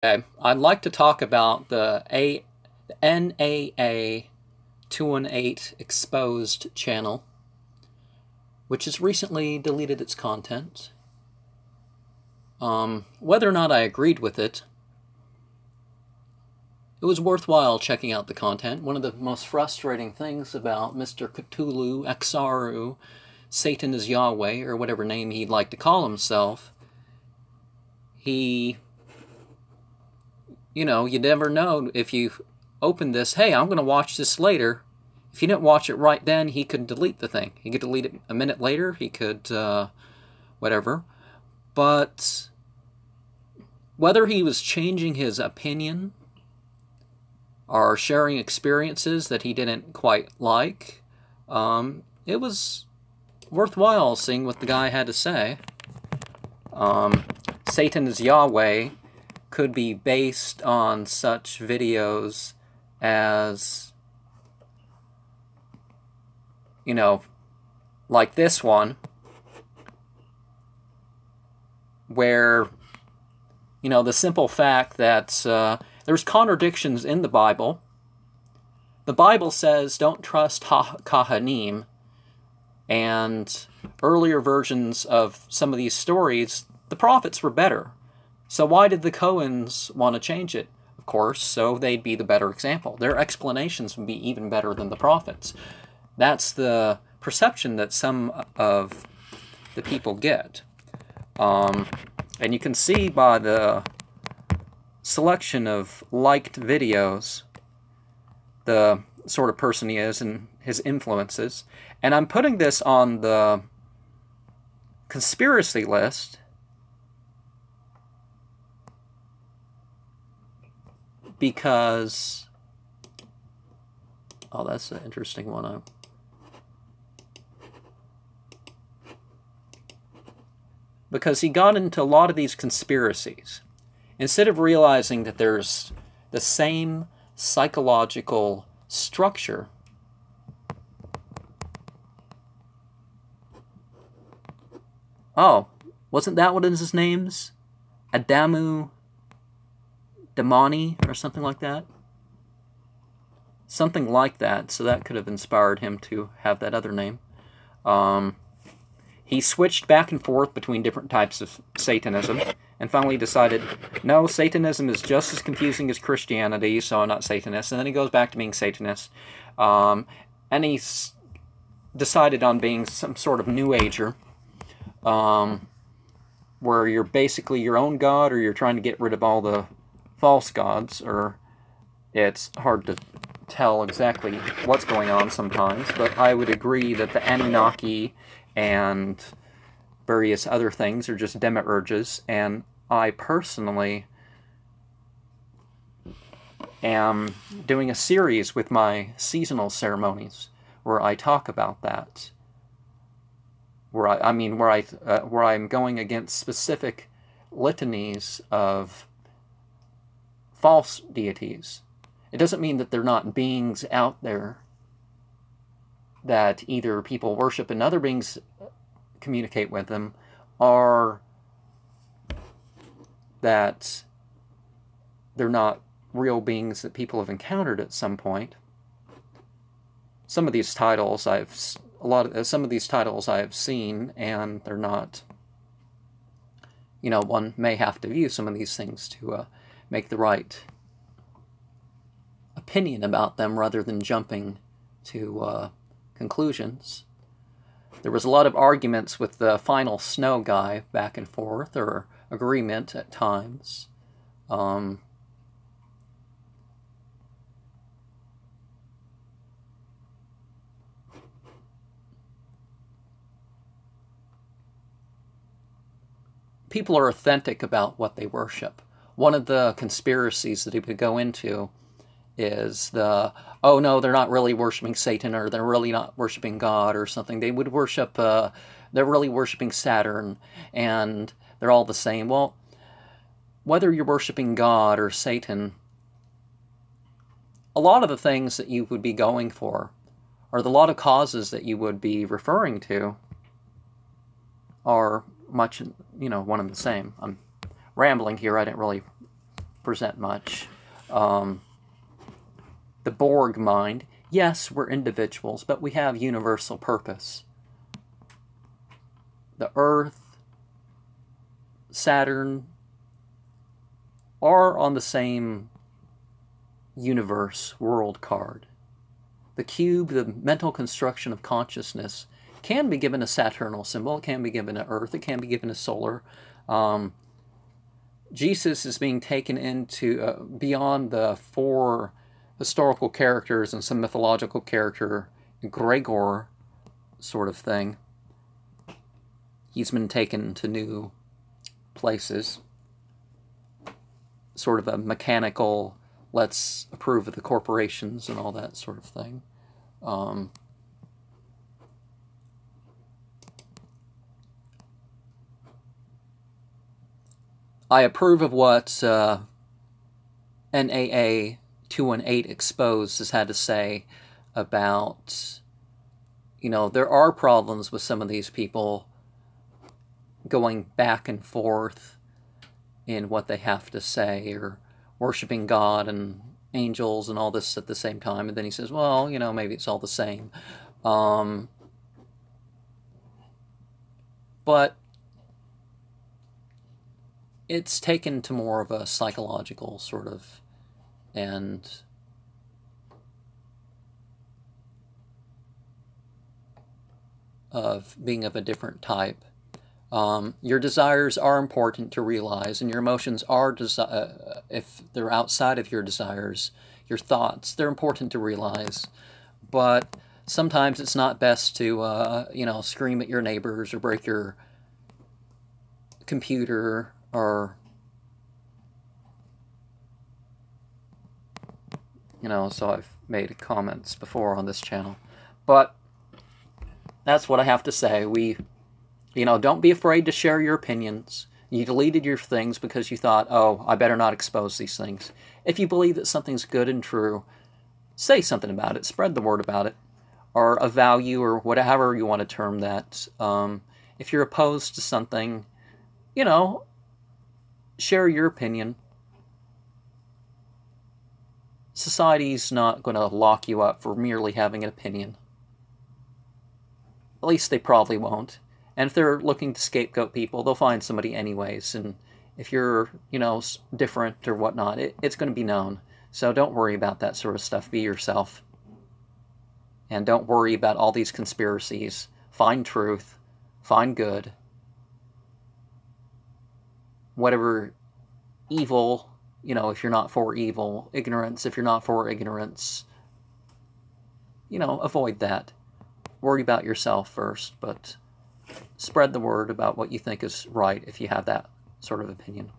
Okay, I'd like to talk about the N.A.A. 218 Exposed channel, which has recently deleted its content. Whether or not I agreed with it, it was worthwhile checking out the content. One of the most frustrating things about Mr. Kutulu, Axaru, Satan is Yahweh, or whatever name he'd like to call himself, you never know if you open this, hey, I'm going to watch this later. If you didn't watch it right then, he could delete the thing. He could delete it a minute later. He could, whatever. But whether he was changing his opinion or sharing experiences that he didn't quite like, it was worthwhile seeing what the guy had to say. Satan is Yahweh could be based on such videos as, like this one, where, the simple fact that there's contradictions in the Bible. The Bible says don't trust Kahanim, and earlier versions of some of these stories, the prophets were better. So why did the Cohens want to change it? Of course, so they'd be the better example. Their explanations would be even better than the prophets. That's the perception that some of the people get. And you can see by the selection of liked videos the sort of person he is and his influences. And I'm putting this on the conspiracy list because, oh, that's an interesting one. Because he got into a lot of these conspiracies. Instead of realizing that there's the same psychological structure, oh, wasn't that one of his names? Adamu Damani or something like that? Something like that, so that could have inspired him to have that other name. He switched back and forth between different types of Satanism, and finally decided, no, Satanism is just as confusing as Christianity, so I'm not Satanist. And then he goes back to being Satanist. And he's decided on being some sort of New Ager, where you're basically your own god, or you're trying to get rid of all the false gods, or it's hard to tell exactly what's going on sometimes, but I would agree that the Anunnaki and various other things are just demiurges, and I personally am doing a series with my seasonal ceremonies where I talk about that, where I'm going against specific litanies of false deities. It doesn't mean that they're not beings out there that either people worship and other beings communicate with them, or that they're not real beings that people have encountered at some point. Some of these titles some of these titles I have seen, and they're not, one may have to view some of these things to make the right opinion about them rather than jumping to conclusions. There was a lot of arguments with the final snow guy back and forth, or agreement at times. People are authentic about what they worship. One of the conspiracies that he would go into is oh no, they're not really worshiping Satan, or they're really not worshiping God or something. They would worship, they're really worshiping Saturn, and they're all the same. Well, whether you're worshiping God or Satan, a lot of the things that you would be going for, or the lot of causes that you would be referring to, are much, one and the same. I'm rambling here. I didn't really present much. The Borg mind, yes, we're individuals, but we have universal purpose. The Earth, Saturn, are on the same universe world card. The cube, the mental construction of consciousness, can be given a Saturnal symbol, it can be given a Earth, it can be given a solar. Jesus is being taken into beyond the 4 historical characters and some mythological character, Gregor sort of thing. He's been taken to new places. Sort of a mechanical, let's approve of the corporations and all that sort of thing. I approve of what N.A.A. 218 Exposed has had to say about, you know, there are problems with some of these people going back and forth in what they have to say, or worshiping God and angels and all this at the same time. And then he says, well, you know, maybe it's all the same. But it's taken to more of a psychological sort of, and of being of a different type. Your desires are important to realize, and your emotions are, if they're outside of your desires, your thoughts, they're important to realize. But sometimes it's not best to, you know, scream at your neighbors or break your computer, or, you know, so I've made comments before on this channel. But that's what I have to say. You know, don't be afraid to share your opinions. You deleted your things because you thought, oh, I better not expose these things. If you believe that something's good and true, say something about it. Spread the word about it. Or a value, or whatever you want to term that. If you're opposed to something, you know, share your opinion. Society's not going to lock you up for merely having an opinion. At least they probably won't. And if they're looking to scapegoat people, they'll find somebody anyways. And if you're, you know, different or whatnot, it's going to be known. So don't worry about that sort of stuff. Be yourself. And don't worry about all these conspiracies. Find truth. Find good. Whatever evil, you know, if you're not for evil. Ignorance, if you're not for ignorance. You know, avoid that. Worry about yourself first, but spread the word about what you think is right if you have that sort of opinion.